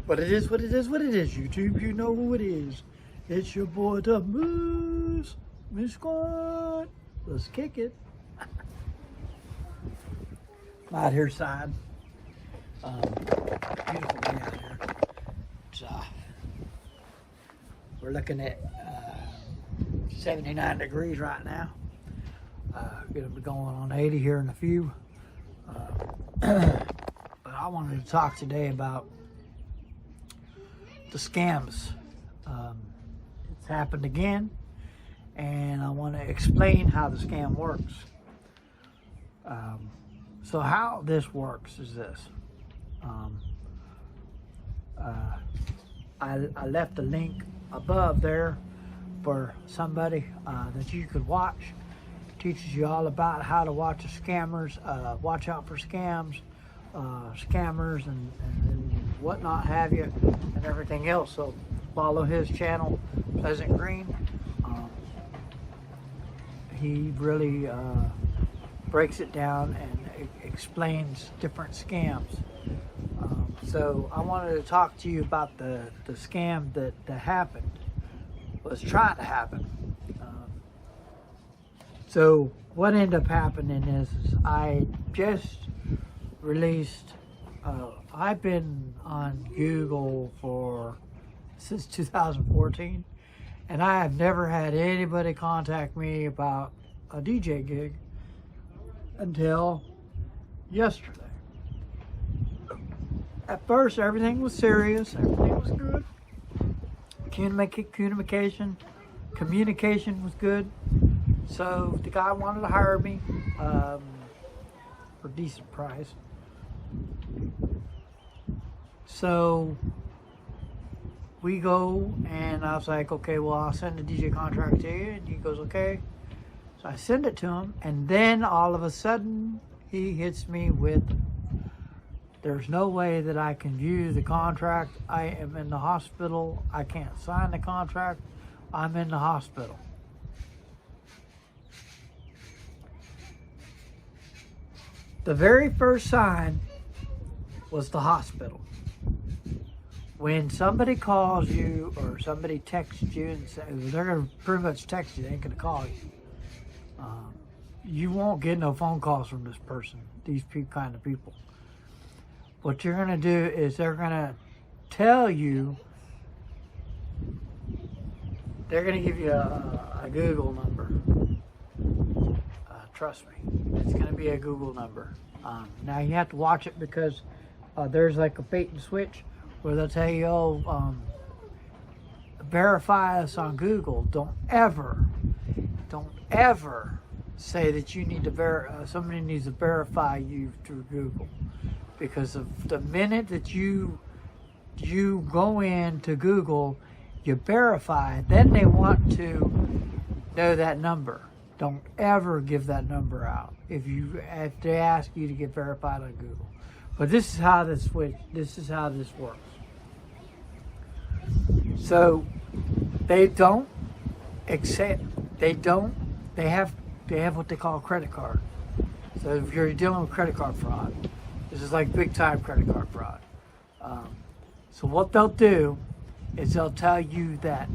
But it is what it is, what it is. YouTube, you know who it is. It's your boy, the Moose. Moose Squad. Let's kick it. Out here side. Beautiful day out here. It's, we're looking at 79 degrees right now. Gonna be going on 80 here in a few. But I wanted to talk today about the scams. It's happened again, and I want to explain how the scam works. So how this works is this. I left a link above there for somebody that you could watch. Teaches you all about how to watch the scammers, watch out for scams, scammers and whatnot have you, and everything else. So follow his channel, Pleasant Green. He really breaks it down and explains different scams. So I wanted to talk to you about the scam that happened, was trying to happen. So what ended up happening is I just released, I've been on Google since 2014, and I have never had anybody contact me about a DJ gig until yesterday. At first, everything was serious, everything was good. Communication was good. So the guy wanted to hire me for a decent price. So we go, and I was like, okay, well, I'll send a DJ contract to you. And he goes, okay. So I send it to him, and then all of a sudden he hits me with, there's no way that I can view the contract. I am in the hospital. I can't sign the contract. I'm in the hospital. The very first sign was the hospital. When somebody calls you or somebody texts you and says, they're going to pretty much text you, they ain't going to call you. You won't get no phone calls from this person, these kind of people. What you're going to do is they're going to tell you, they're going to give you a Google number. Trust me, it's going to be a Google number. Now you have to watch it because there's like a bait and switch where they'll tell you, oh, verify us on Google. Don't ever say that you need to somebody needs to verify you through Google, because of the minute that you go into Google, you verify, then they want to know that number. Don't ever give that number out if they ask you to get verified on Google. But this is how this works. So they have what they call a credit card. So if you're dealing with credit card fraud, this is like big time credit card fraud. So what they'll do is they'll tell you that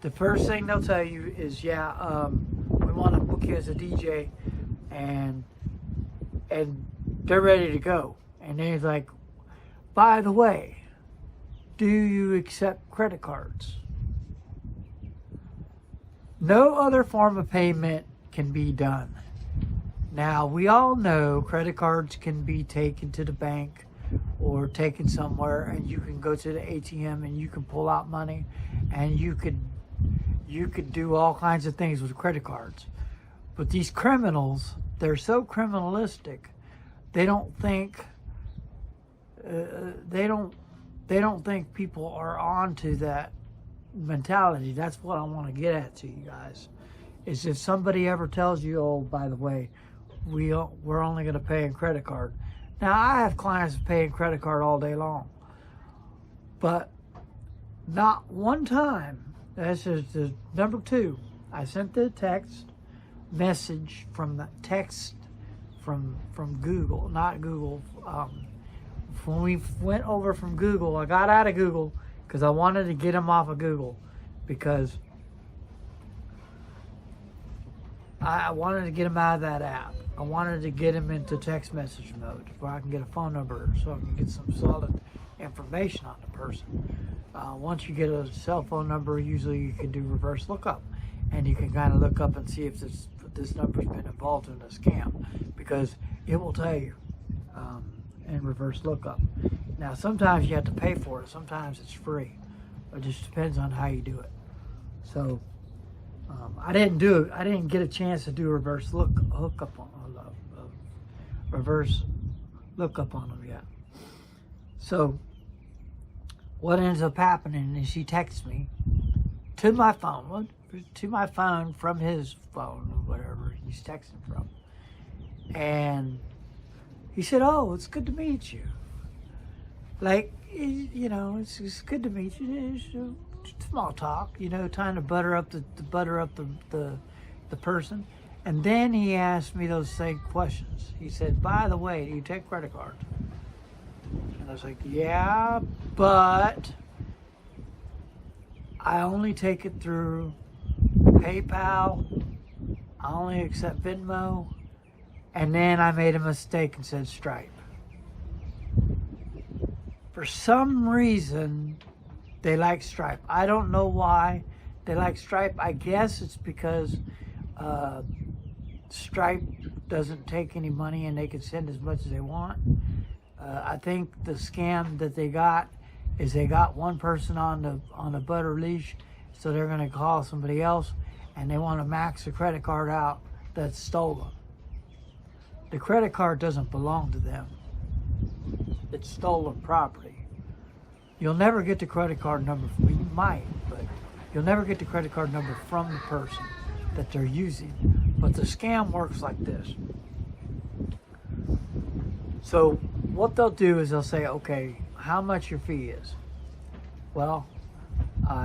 the first thing they'll tell you is, yeah, we want to book you as a DJ, and they're ready to go. And then he's like, by the way, do you accept credit cards? No other form of payment can be done. Now, we all know credit cards can be taken to the bank or taken somewhere, and you can go to the ATM and you can pull out money, and you could do all kinds of things with credit cards. But these criminals, they're so criminalistic, they don't think people are onto that mentality. That's what I want to get at to you guys. Is if somebody ever tells you, oh, by the way, we're only going to pay in credit card. Now, I have clients that pay in credit card all day long, but not one time. This is the number two. I sent the text message from from Google, not Google. When we went over from Google, I got out of Google because I wanted to get him off of Google, because I wanted to get him out of that app. I wanted to get him into text message mode where I can get a phone number so I can get some solid information on the person. Once you get a cell phone number, usually you can do reverse lookup, and you can kind of look up and see if this number's been involved in a scam, because it will tell you in reverse lookup. Now, sometimes you have to pay for it. Sometimes it's free. It just depends on how you do it. So I didn't do it. I didn't get a chance to do reverse lookup on them yet. So what ends up happening is he texts me to my phone from his phone or whatever he's texting from, and he said, "Oh, it's good to meet you. Like, you know, it's good to meet you. It's small talk, you know, trying to butter up the person." And then he asked me those same questions. He said, "By the way, do you take credit cards?" And I was like, "Yeah, but I only take it through PayPal. I only accept Venmo." And then I made a mistake and said Stripe. For some reason, they like Stripe. I don't know why they like Stripe. I guess it's because Stripe doesn't take any money and they can send as much as they want. I think the scam that they got is they got one person on the butter leash, so they're going to call somebody else, and they want to max the credit card out that's stolen. The credit card doesn't belong to them. It's stolen property. You'll never get the credit card number. Well, you might, but you'll never get the credit card number from the person that they're using. But the scam works like this. So what they'll do is they'll say, "Okay, how much your fee is?" Well,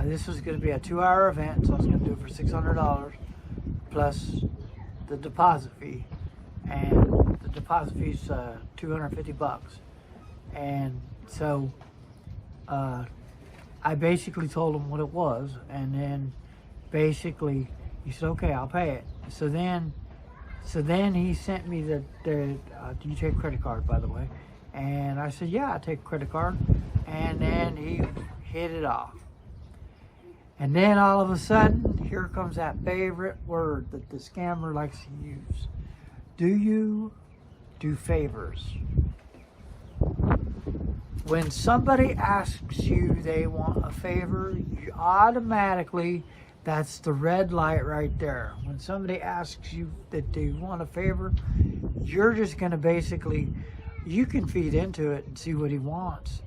this was going to be a 2-hour event, so I was going to do it for $600 plus the deposit fee. And the deposit fee is $250. And so I basically told him what it was, and then basically he said, "Okay, I'll pay it." So then he sent me do you take credit card, by the way? And I said, "Yeah, I take credit card." And then he hit it off. And then all of a sudden, here comes that favorite word that the scammer likes to use. Do you do favors? When somebody asks you they want a favor, you automatically, that's the red light right there. When somebody asks you that they want a favor, you're just going to basically, you can feed into it and see what he wants.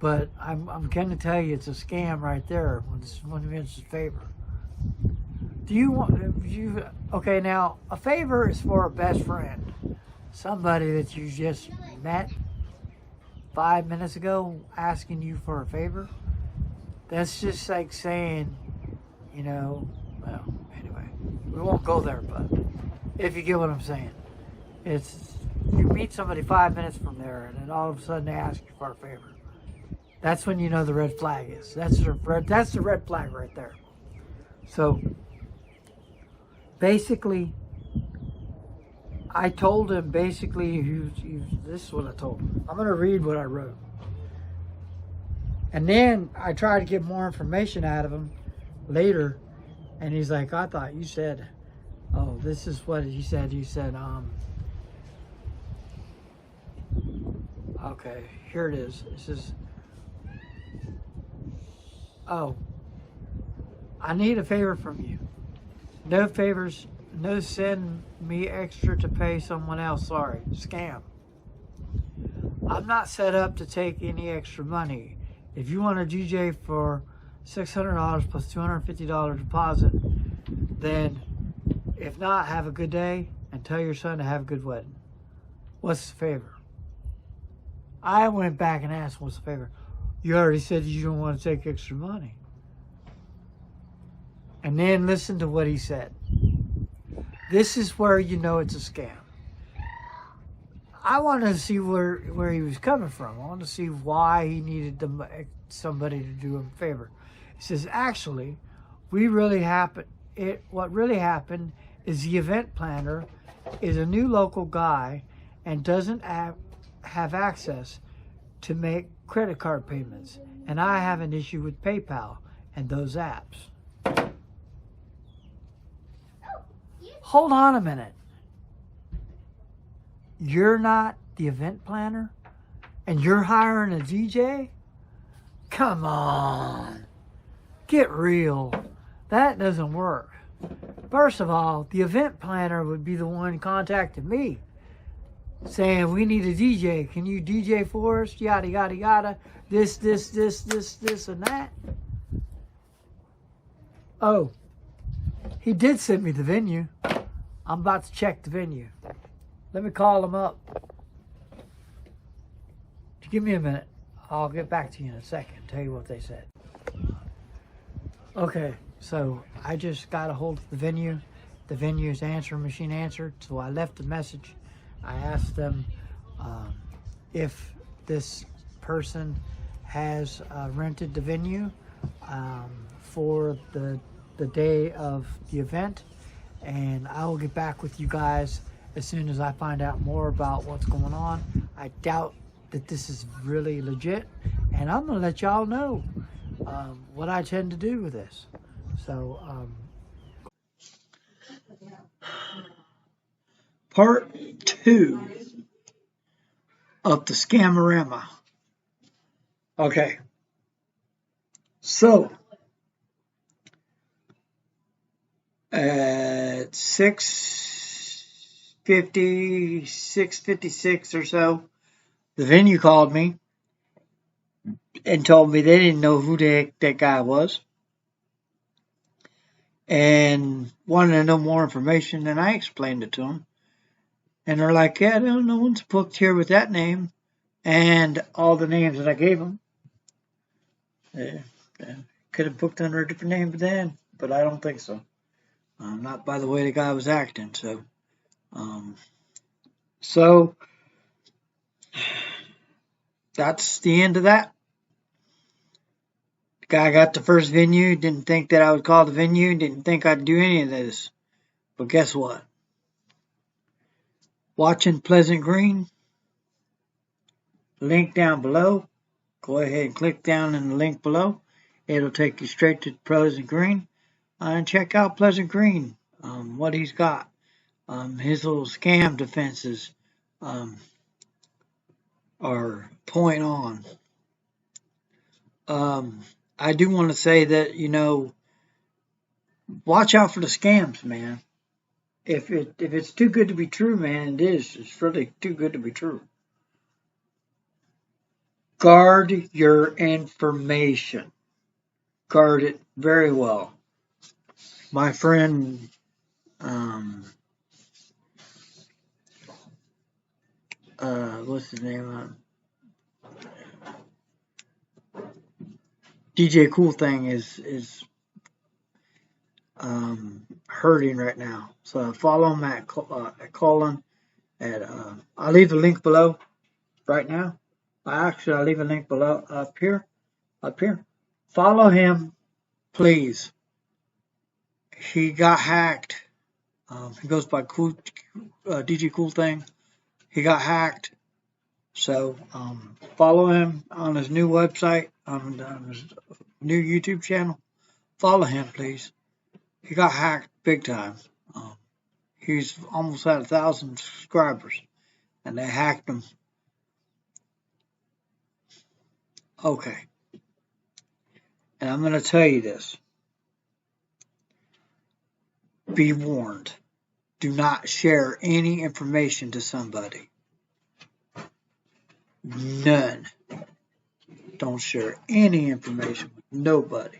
But I'm going to tell you, it's a scam right there when it's a favor. Do you want, okay, now a favor is for a best friend. Somebody that you just met 5 minutes ago asking you for a favor. That's just like saying, you know, well, anyway, we won't go there, but if you get what I'm saying. It's, you meet somebody 5 minutes from there and then all of a sudden they ask you for a favor. That's when you know the red flag is. That's the red flag right there. So basically, I told him basically, this is what I told him. I'm going to read what I wrote. And then I tried to get more information out of him later. And he's like, "I thought you said," oh, this is what he said. He said, okay, here it is. It says, "Oh, I need a favor from you. No favors, no send me extra to pay someone else. Sorry, scam. I'm not set up to take any extra money. If you want a DJ for $600 plus $250 deposit, then if not, have a good day and tell your son to have a good wedding. What's the favor?" I went back and asked, "What's the favor?" "You already said you don't want to take extra money." And then listen to what he said. This is where you know it's a scam. I wanted to see where he was coming from. I wanted to see why he needed somebody to do him a favor. He says, actually, what really happened is the event planner is a new local guy and doesn't have access to make credit card payments. And I have an issue with PayPal and those apps. Hold on a minute. You're not the event planner and you're hiring a DJ? Come on. Get real. That doesn't work. First of all, the event planner would be the one contacting me saying, we need a DJ. Can you DJ for us? Yada, yada, yada. This, and that. Oh, he did send me the venue. I'm about to check the venue. Let me call him up. Give me a minute. I'll get back to you in a second. Tell you what they said. Okay, so I just got a hold of the venue. The venue's answering machine answered, so I left a message. I asked them if this person has rented the venue for the day of the event, and I will get back with you guys as soon as I find out more about what's going on. I doubt that this is really legit, and I'm gonna let y'all know what I tend to do with this. So part 2 of the Scamorama. Okay, so at 6:56 or so, the venue called me and told me they didn't know who the heck that guy was and wanted to know more information, and I explained it to them. And they're like, yeah, no one's booked here with that name, and all the names that I gave them. Could have booked under a different name then, but I don't think so. Not by the way the guy was acting. So that's the end of that. The guy got the first venue, didn't think that I would call the venue, didn't think I'd do any of this. But guess what? Watching Pleasant Green, link down below. Go ahead and click down in the link below. It'll take you straight to Pleasant Green. And check out Pleasant Green, what he's got. His little scam defenses are point on. I do want to say that, watch out for the scams, man. If it's too good to be true, man, it is. It's really too good to be true. Guard your information. Guard it very well. My friend, what's his name? DJ Cool Thing is hurting right now. So follow him at Colin. I'll leave the link below right now. I'll leave a link below up here. Follow him, please. He got hacked. He goes by DJ Cool Thing. He got hacked. So follow him on his new website, on his new YouTube channel. Follow him, please. He got hacked big time. He's almost at 1,000 subscribers, and they hacked him. Okay. And I'm going to tell you this. Be warned. Do not share any information to somebody. None. Don't share any information with nobody.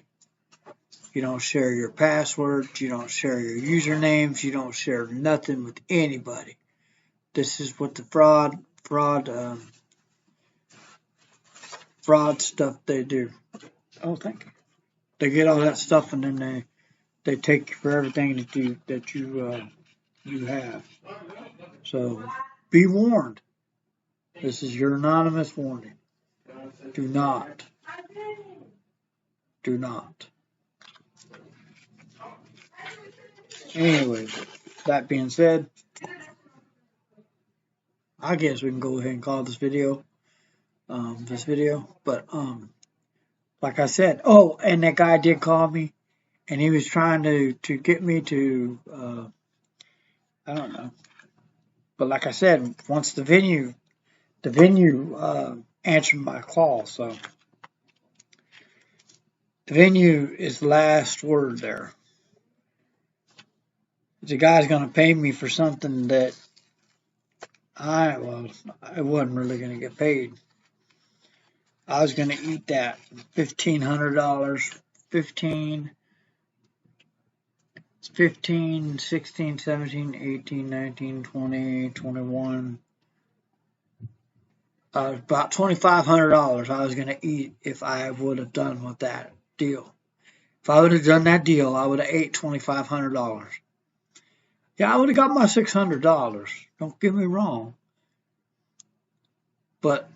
You don't share your passwords. You don't share your usernames. You don't share nothing with anybody. This is what the fraud stuff they do. Oh, thank you. They get all that stuff and then they take you for everything that you have. So be warned. This is your anonymous warning. Do not. Do not. Anyways, that being said, I guess we can go ahead and call this video. But like I said, oh, and that guy did call me, and he was trying to get me to I don't know. But like I said, once the venue answered my call, so the venue is the last word there. The guy's gonna pay me for something that I wasn't really gonna get paid. I was gonna eat that $1,500, 15, 16, 17, 18, 19, 20, 21, about $2,500 I was gonna eat if I would have done with that deal. If I would have done that deal, I would have ate $2,500. Yeah, I would have got my $600. Don't get me wrong. But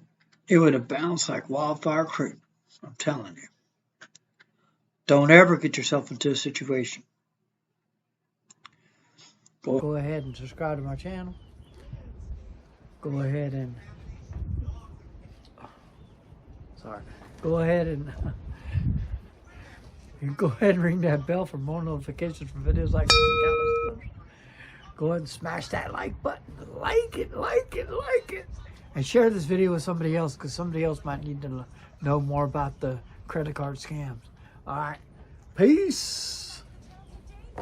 it would have bounced like wildfire creek. I'm telling you. Don't ever get yourself into a situation. Go ahead and subscribe to my channel. Go ahead and... Sorry. Go ahead and... You go ahead and ring that bell for more notifications from videos like this. Go ahead and smash that like button. Like it. And share this video with somebody else, because somebody else might need to know more about the credit card scams. All right. Peace.